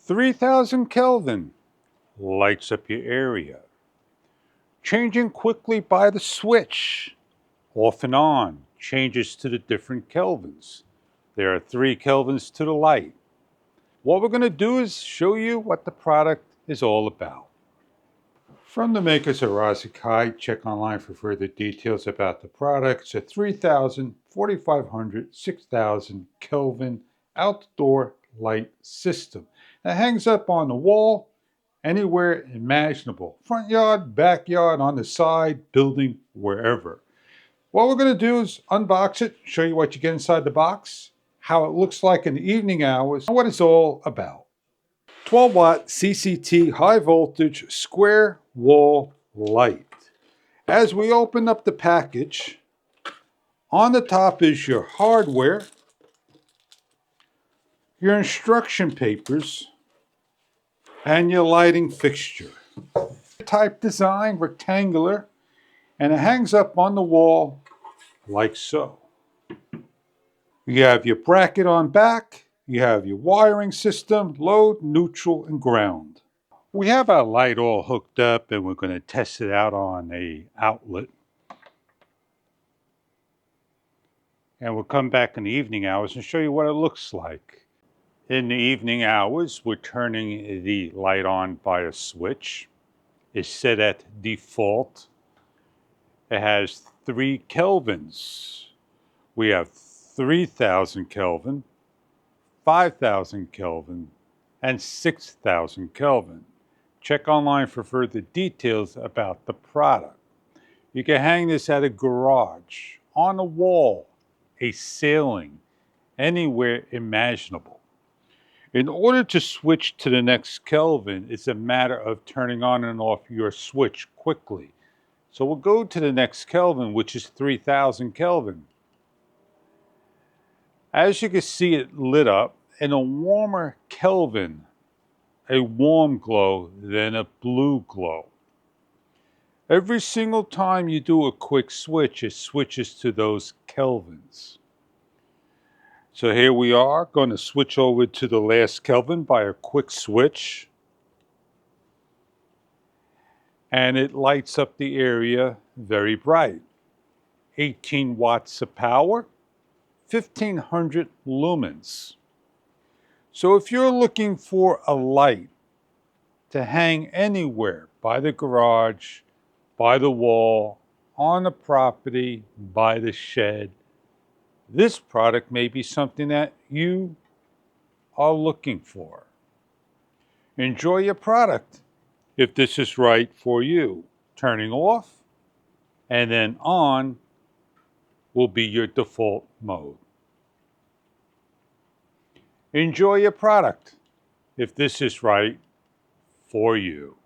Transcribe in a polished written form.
3000 Kelvin lights up your area. Changing quickly by the switch, off and on, changes to the different kelvins. There are 3 kelvins to the light. What we're going to do is show you what the product is all about. From the makers of rosykite, check online for further details about the product. It's a 3000, 4500, 6000 Kelvin outdoor light system that hangs up on the wall anywhere imaginable. Front yard, backyard, on the side, building, wherever. What we're going to do is unbox it, show you what you get inside the box, how it looks like in the evening hours, and what it's all about. 12 watt CCT high voltage square wall light. As we open up the package, on the top is your hardware, your instruction papers, and your lighting fixture. Type design, rectangular, and it hangs up on the wall like so. You have your bracket on back, you have your wiring system, load, neutral, and ground. We have our light all hooked up and we're going to test it out on a outlet. And we'll come back in the evening hours and show you what it looks like. In the evening hours, we're turning the light on by a switch. It's set at default. It has 3 kelvins. We have 3000 Kelvin, 5000 Kelvin, and 6000 Kelvin. Check online for further details about the product. You can hang this at a garage, on a wall, a ceiling, anywhere imaginable. In order to switch to the next Kelvin, it's a matter of turning on and off your switch quickly. So we'll go to the next Kelvin, which is 3000 Kelvin. As you can see, it lit up in a warmer Kelvin, a warm glow, than a blue glow. Every single time you do a quick switch, it switches to those kelvins. So here we are, going to switch over to the last Kelvin by a quick switch. And it lights up the area very bright. 18 watts of power, 1500 lumens. So if you're looking for a light to hang anywhere, by the garage, by the wall, on the property, by the shed, this product may be something that you are looking for. Enjoy your product if this is right for you. Turning off and then on will be your default mode. Enjoy your product if this is right for you.